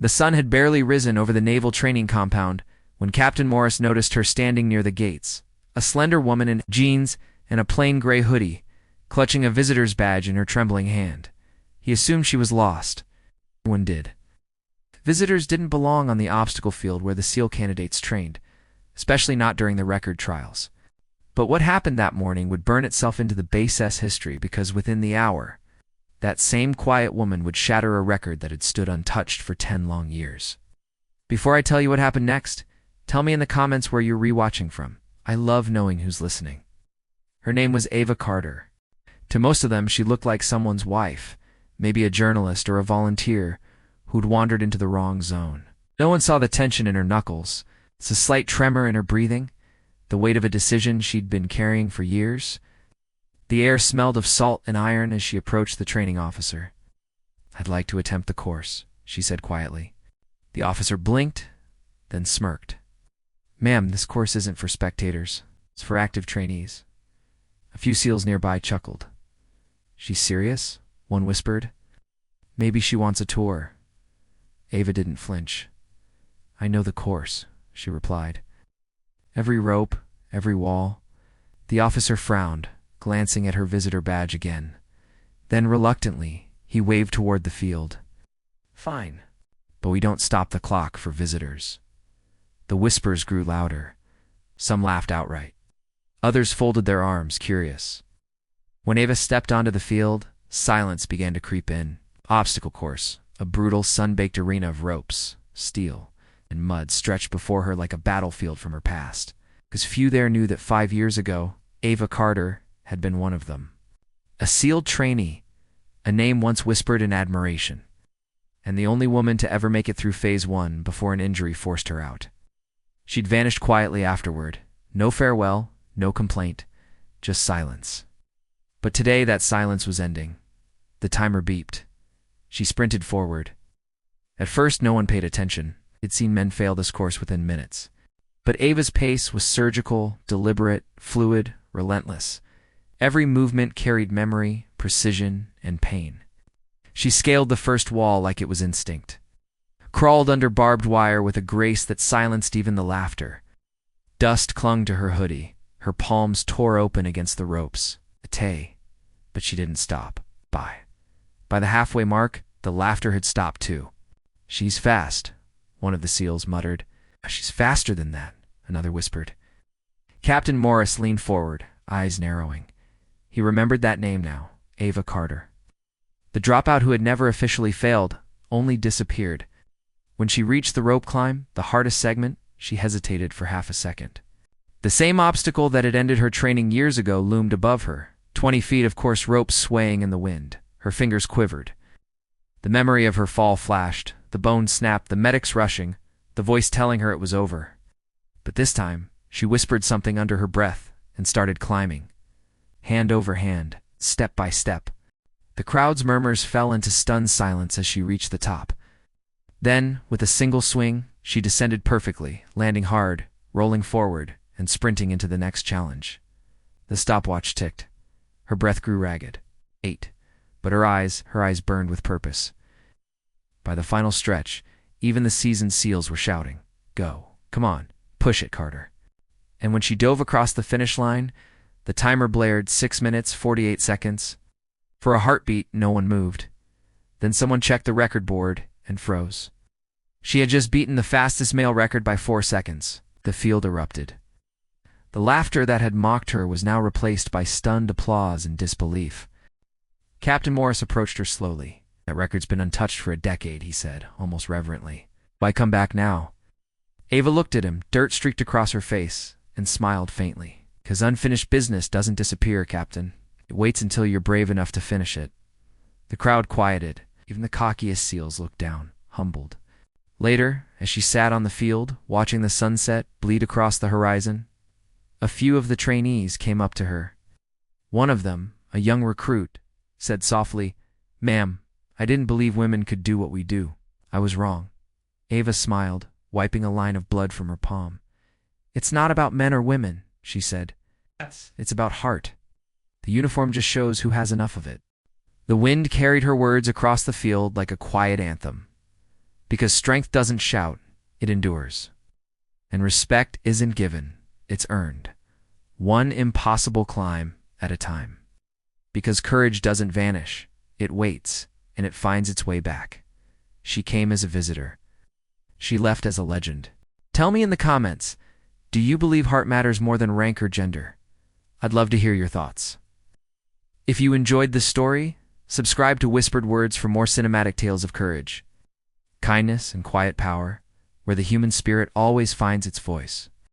The sun had barely risen over the naval training compound when Captain Morris noticed her standing near the gates, a slender woman in jeans and a plain gray hoodie, clutching a visitor's badge in her trembling hand. He assumed she was lost. Everyone did. Visitors didn't belong on the obstacle field where the SEAL candidates trained, especially not during the record trials. But what happened that morning would burn itself into the base's history, because within the hour, that same quiet woman would shatter a record that had stood untouched for 10 long years. Before I tell you what happened next, tell me in the comments where you're rewatching from. I love knowing who's listening. Her name was Ava Carter. To most of them, she looked like someone's wife, maybe a journalist or a volunteer who'd wandered into the wrong zone. No one saw the tension in her knuckles, the slight tremor in her breathing, the weight of a decision she'd been carrying for years. The air smelled of salt and iron as she approached the training officer. "I'd like to attempt the course," she said quietly. The officer blinked, then smirked. "Ma'am, this course isn't for spectators. It's for active trainees." A few SEALs nearby chuckled. "She's serious?" one whispered. "Maybe she wants a tour." Ava didn't flinch. "I know the course," she replied. "Every rope, every wall." The officer frowned, glancing at her visitor badge again. Then reluctantly, he waved toward the field. "Fine, but we don't stop the clock for visitors." The whispers grew louder. Some laughed outright. Others folded their arms, curious. When Ava stepped onto the field, silence began to creep in. Obstacle course, a brutal, sun-baked arena of ropes, steel, and mud stretched before her like a battlefield from her past. Because few there knew that 5 years ago, Ava Carter had been one of them. A SEAL trainee, a name once whispered in admiration, and the only woman to ever make it through Phase 1 before an injury forced her out. She'd vanished quietly afterward. No farewell, no complaint, just silence. But today that silence was ending. The timer beeped. She sprinted forward. At first no one paid attention. They'd seen men fail this course within minutes. But Ava's pace was surgical, deliberate, fluid, relentless. Every movement carried memory, precision, and pain. She scaled the first wall like it was instinct, crawled under barbed wire with a grace that silenced even the laughter. Dust clung to her hoodie. Her palms tore open against the ropes. But she didn't stop. By the halfway mark, the laughter had stopped too. "She's fast," one of the SEALs muttered. "She's faster than that," another whispered. Captain Morris leaned forward, eyes narrowing. He remembered that name now, Ava Carter. The dropout who had never officially failed, only disappeared. When she reached the rope climb, the hardest segment, she hesitated for half a second. The same obstacle that had ended her training years ago loomed above her, 20 feet of coarse rope swaying in the wind. Her fingers quivered. The memory of her fall flashed, the bones snapped, the medics rushing, the voice telling her it was over. But this time, she whispered something under her breath and started climbing. Hand over hand, step by step. The crowd's murmurs fell into stunned silence as she reached the top. Then, with a single swing, she descended perfectly, landing hard, rolling forward, and sprinting into the next challenge. The stopwatch ticked. Her breath grew ragged. 8. But her eyes burned with purpose. By the final stretch, even the seasoned SEALs were shouting, "Go. Come on. Push it, Carter." And when she dove across the finish line, the timer blared 6 minutes, 48 seconds. For a heartbeat, no one moved. Then someone checked the record board and froze. She had just beaten the fastest male record by 4 seconds. The field erupted. The laughter that had mocked her was now replaced by stunned applause and disbelief. Captain Morris approached her slowly. "That record's been untouched for a decade," he said, almost reverently. "Why come back now?" Ava looked at him, dirt streaked across her face, and smiled faintly. "'Cause unfinished business doesn't disappear, Captain. It waits until you're brave enough to finish it." The crowd quieted. Even the cockiest SEALs looked down, humbled. Later, as she sat on the field, watching the sunset bleed across the horizon, a few of the trainees came up to her. One of them, a young recruit, said softly, "Ma'am, I didn't believe women could do what we do. I was wrong." Ava smiled, wiping a line of blood from her palm. "It's not about men or women," she said. "It's about heart. The uniform just shows who has enough of it." The wind carried her words across the field like a quiet anthem. Because strength doesn't shout, it endures. And respect isn't given, it's earned. One impossible climb at a time. Because courage doesn't vanish, it waits, and it finds its way back. She came as a visitor. She left as a legend. Tell me in the comments, do you believe heart matters more than rank or gender? I'd love to hear your thoughts. If you enjoyed this story, subscribe to Whispered Words for more cinematic tales of courage, kindness, and quiet power, where the human spirit always finds its voice.